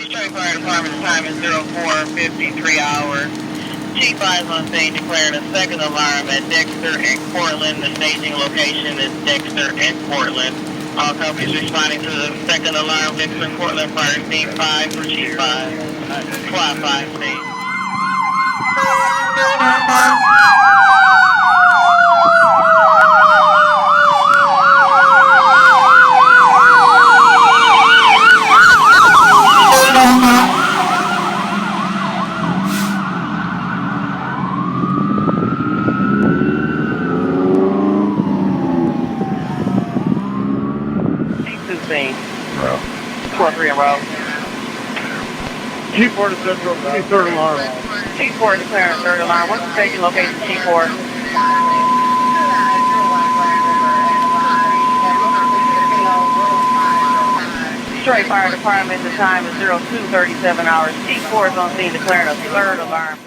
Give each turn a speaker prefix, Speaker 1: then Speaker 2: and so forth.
Speaker 1: Detroit Fire Department, the time is 04:53 hours. Chief 5 on scene declaring a second alarm at Dexter and Portland. The staging location is Dexter and Portland. All companies responding to the second alarm, Dexter and Portland, fire scene 5 for Chief 5. Squad 5 scene. Scene. 4-3 in row.
Speaker 2: Chief 4 to Central, third alarm.
Speaker 1: Chief 4 declaring third alarm. What's the staging location, Chief 4? Detroit Fire Department, the time is 02:37 hours. Chief 4 is on scene declaring a third alarm.